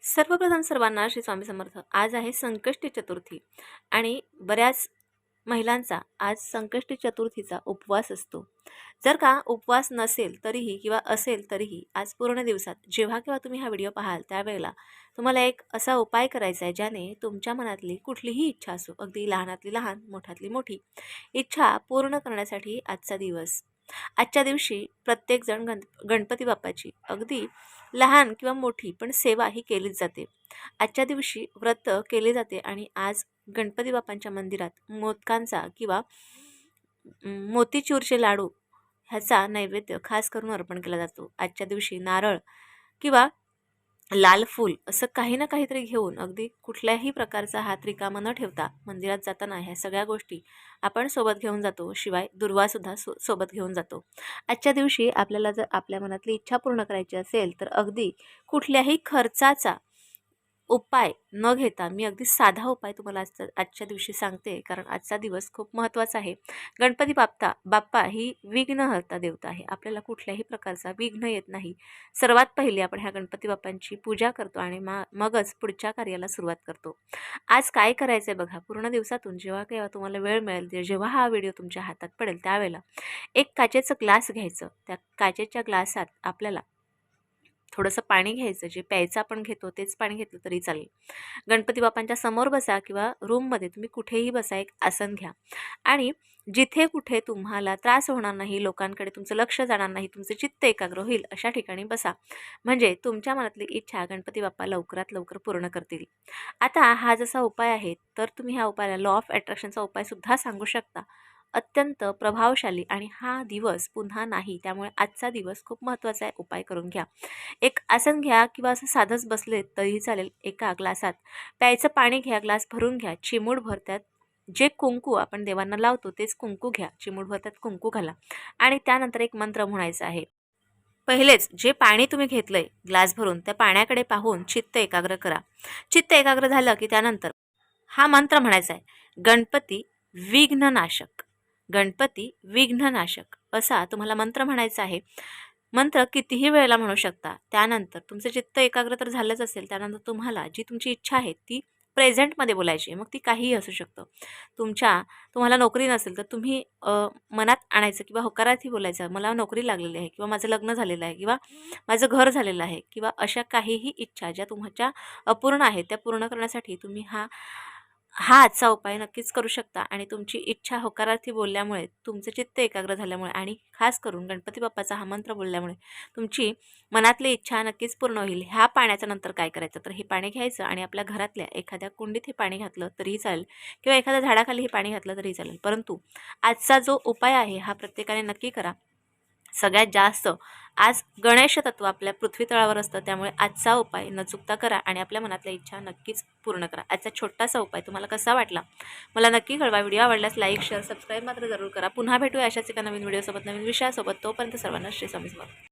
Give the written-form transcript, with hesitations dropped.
सर्वप्रथम सर्वांना श्री स्वामी समर्थ. आज आहे संकष्टी चतुर्थी आणि बऱ्याच महिलांचा आज संकष्टी चतुर्थीचा उपवास असतो. जर का उपवास नसेल तरीही किंवा असेल तरीही आज पूर्ण दिवसात जेव्हा केव्हा तुम्ही हा व्हिडिओ पाहाल त्यावेळेला तुम्हाला एक असा उपाय करायचा आहे ज्याने तुमच्या मनातली कुठलीही इच्छा असो, अगदी लहानातली लहान मोठ्यातली मोठी इच्छा पूर्ण करण्यासाठी आजच्या दिवशी प्रत्येकजण गणपती बाप्पाची अगदी लहान किंवा मोठी पण सेवा ही केलीच जाते. आजच्या दिवशी व्रत केले जाते आणि आज गणपती बाप्पांच्या मंदिरात मोदकांचा किंवा मोतीचूरचे लाडू ह्याचा नैवेद्य खास करून अर्पण केला जातो. आजच्या दिवशी नारळ किंवा लाल फूल असं काही ना काहीतरी घेऊन अगदी कुठल्याही प्रकारचा हात रिकामा न ठेवता मंदिरात जाताना ह्या सगळ्या गोष्टी आपण सोबत घेऊन जातो. शिवाय दुर्वासुद्धा सोबत घेऊन जातो. आजच्या दिवशी आपल्याला जर आपल्या मनातली इच्छा पूर्ण करायची असेल तर अगदी कुठल्याही खर्चाचा उपाय न घेता मी अगदी साधा उपाय तुम्हाला आजच्या दिवशी सांगते, कारण आजचा दिवस खूप महत्त्वाचा आहे. गणपती बाप्पा ही विघ्नहर्ता देवता आहे. आपल्याला कुठल्याही प्रकारचा विघ्न येत नाही. सर्वात पहिले आपण ह्या गणपती बाप्पांची पूजा करतो आणि मगच पुढच्या कार्याला सुरुवात करतो. आज काय करायचं आहे बघा. पूर्ण दिवसातून जेव्हा केव्हा तुम्हाला वेळ मिळेल, जेव्हा हा व्हिडिओ तुमच्या हातात पडेल त्यावेळेला एक काचेचं ग्लास घ्यायचं. त्या काचेच्या ग्लासात आपल्याला थोडंसं पाणी घ्यायचं. जे प्यायचं आपण घेतो तेच पाणी घेतलं तरी चालेल. गणपती बाप्पांच्या समोर बसा किंवा रूममध्ये तुम्ही कुठेही बसा, एक आसन घ्या आणि जिथे कुठे तुम्हाला त्रास होणार नाही, लोकांकडे तुमचं लक्ष जाणार नाही, तुमचं चित्त एकाग्र होईल अशा ठिकाणी बसा. म्हणजे तुमच्या मनातली इच्छा गणपती बाप्पा लवकरात लवकर पूर्ण करतील. आता हा जसा उपाय आहे तर तुम्ही ह्या उपायाला लॉ ऑफ अट्रॅक्शनचा उपायसुद्धा सांगू शकता. अत्यंत प्रभावशाली आणि हा दिवस पुन्हा नाही, त्यामुळे आजचा दिवस खूप महत्त्वाचा आहे. उपाय करून घ्या. एक आसन घ्या किंवा असं साधंच बसले तरीही चालेल. एका ग्लासात प्यायचं पाणी घ्या, ग्लास भरून घ्या. चिमूटभर त्यात जे कुंकू आपण देवांना लावतो तेच कुंकू घ्या. चिमूटभर त्यात कुंकू घाला आणि त्यानंतर एक मंत्र म्हणायचा आहे. पहिलेच जे पाणी तुम्ही घेतलंय ग्लास भरून त्या पाण्याकडे पाहून चित्त एकाग्र करा. चित्त एकाग्र झालं की त्यानंतर हा मंत्र म्हणायचा आहे. गणपती विघ्ननाशक, गणपती विघ्ननाशक असा तुम्हाला मंत्र म्हणायचा आहे. मंत्र कितीही वेळेला म्हणू शकता. त्यानंतर तुमचं चित्त एकाग्र तर झालंच असेल, त्यानंतर तुम्हाला जी तुमची इच्छा आहे ती प्रेझेंटमध्ये बोलायची आहे. मग ती काहीही असू शकतं. तुम्हाला नोकरी नसेल तर तुम्ही मनात आणायचं किंवा होकारार्थी बोलायचं. मला नोकरी लागलेली आहे किंवा माझं लग्न झालेलं आहे किंवा माझं घर झालेलं आहे किंवा अशा काहीही इच्छा ज्या तुमच्या अपूर्ण आहेत त्या पूर्ण करण्यासाठी तुम्ही हा आजचा उपाय नक्कीच करू शकता. आणि तुमची इच्छा होकारार्थी बोलल्यामुळे, तुमचं चित्त एकाग्र झाल्यामुळे आणि खास करून गणपती बाप्पाचा हा मंत्र बोलल्यामुळे तुमची मनातली इच्छा नक्कीच पूर्ण होईल. ह्या पाण्याचं नंतर काय करायचं तर हे पाणी घ्यायचं आणि आपल्या घरातल्या एखाद्या कुंडीत हे पाणी घातलं तरीही चालेल किंवा एखाद्या झाडाखाली हे पाणी घातलं तरीही चालेल. परंतु आजचा जो उपाय आहे हा प्रत्येकाने नक्की करा. सगळ्यात जास्त आज गणेश तत्व आपल्या पृथ्वी तळावर असतं, त्यामुळे आजचा उपाय न चुकता करा आणि आपल्या मनातल्या इच्छा नक्कीच पूर्ण करा. आजचा छोटासा उपाय तुम्हाला कसा वाटला मला नक्की कळवा. व्हिडिओ आवडल्यास लाईक, शेअर, सबस्क्राईब मात्र जरूर करा. पुन्हा भेटूया अशाच एका नवीन व्हिडिओसोबत, नवीन विषयासोबत. तोपर्यंत सर्वांना श्री स्वामी समर्थ.